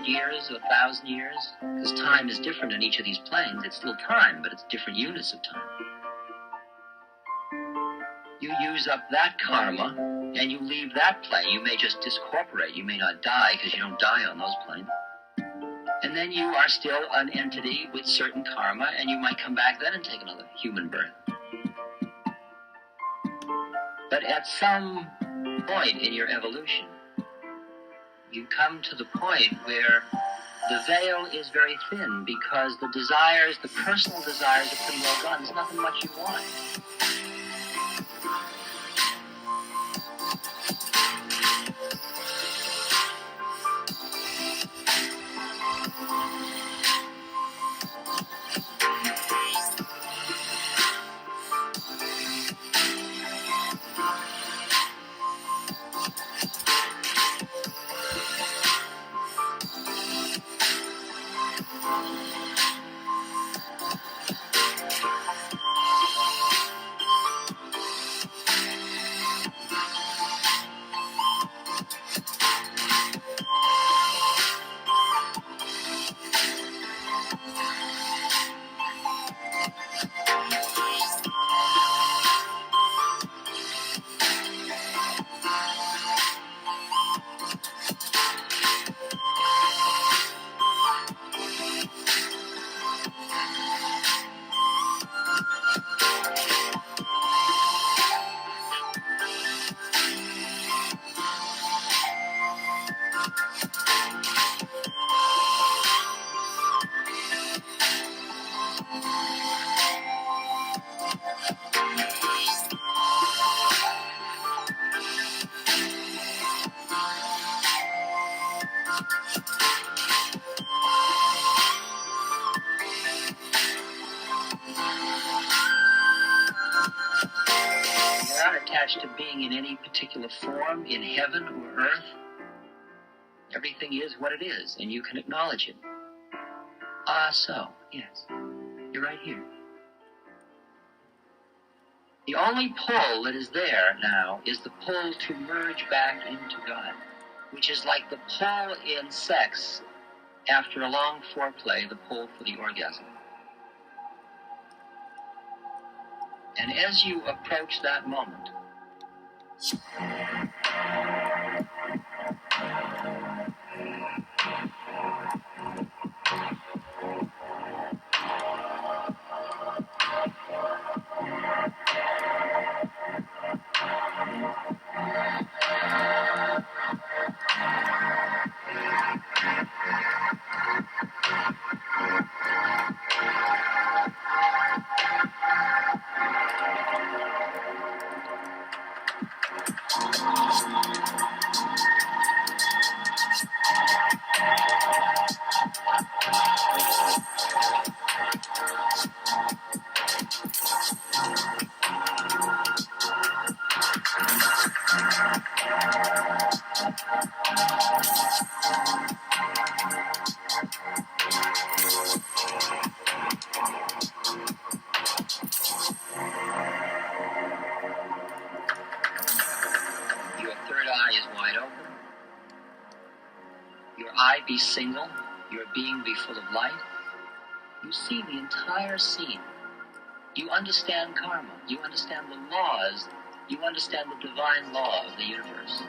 Years or 1,000 years, because time is different in each of these planes. It's still time, but it's different units of time. You use up that karma, and you leave that plane. You may just discorporate. You may not die, because you don't die on those planes. And then you are still an entity with certain karma, and you might come back then and take another human birth. But at some point in your evolution, you come to the point where the veil is very thin, because the desires, the personal desires, are pretty well gone. There's nothing much you want. To being in any particular form, in heaven or earth. Everything is what it is, and you can acknowledge it. So, yes, you're right here. The only pull that is there now is the pull to merge back into God, which is like the pull in sex after a long foreplay, the pull for the orgasm. And as you approach that moment, your third eye is wide open. Your eye be single. your being be full of light, you see the entire scene. You understand karma. You understand the laws. You understand the divine law of the universe.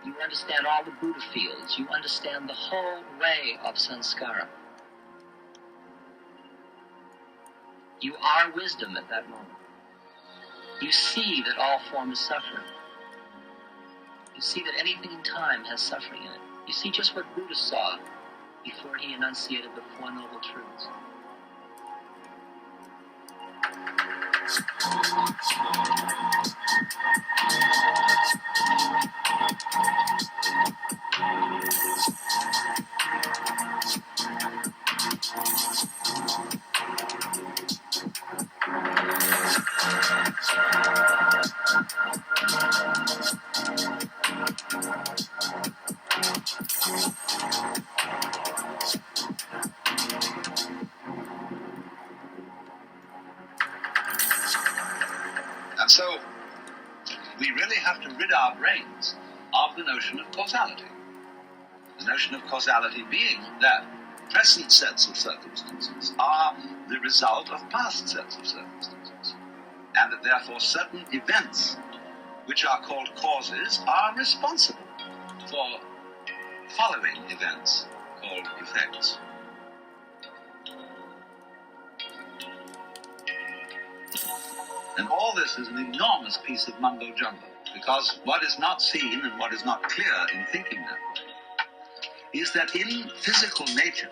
You understand all the Buddha fields. You understand the whole way of sanskara. You are wisdom at that moment. You see that all form is suffering. You see that anything in time has suffering in it. You see just what Buddha saw before he enunciated the Four Noble Truths. And so, we really have to rid our brains of the notion of causality. The notion of causality being that present sets of circumstances are the result of past sets of circumstances, and that therefore certain events, which are called causes, are responsible for following events called effects. And all this is an enormous piece of mumbo-jumbo, because what is not seen and what is not clear in thinking that way is that in physical nature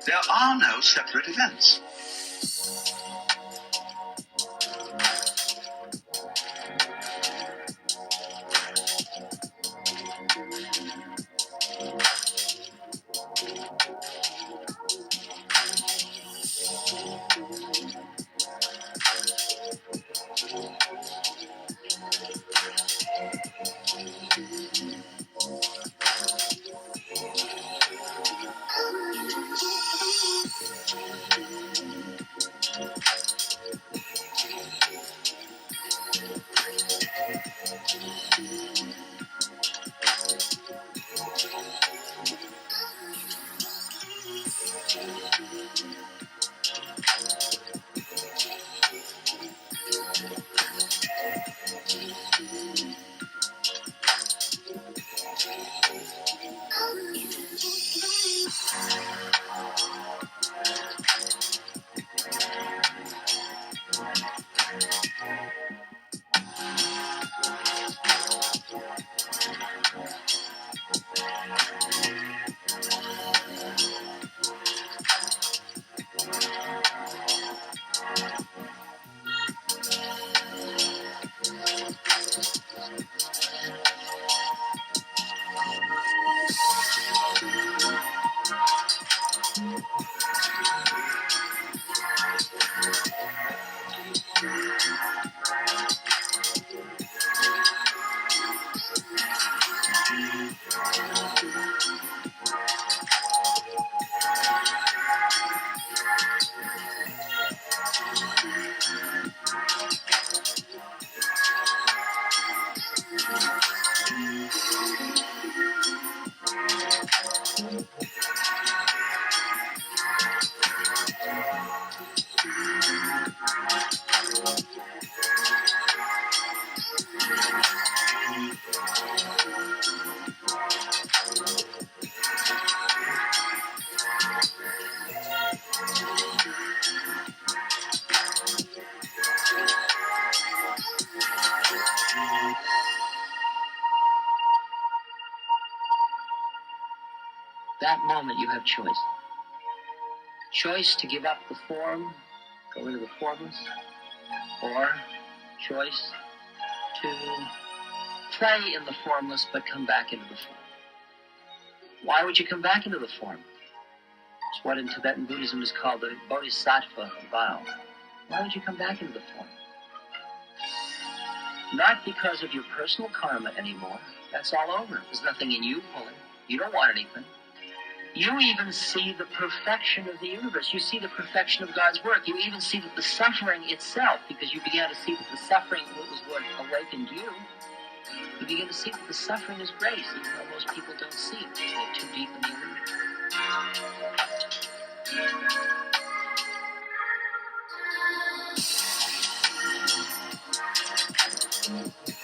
there are no separate events. that moment you have choice. Choice to give up the form, go into the formless, or choice to play in the formless but come back into the form. Why would you come back into the form? It's what in Tibetan Buddhism is called the bodhisattva vow. Why would you come back into the form? Not because of your personal karma anymore. That's all over. There's nothing in you pulling. You don't want anything. You even see the perfection of the universe. You see the perfection of God's work. You even see that the suffering itself, because you began to see that the suffering was what awakened you. You begin to see that the suffering is grace, even though most people don't see it because they're too deep in the illusion.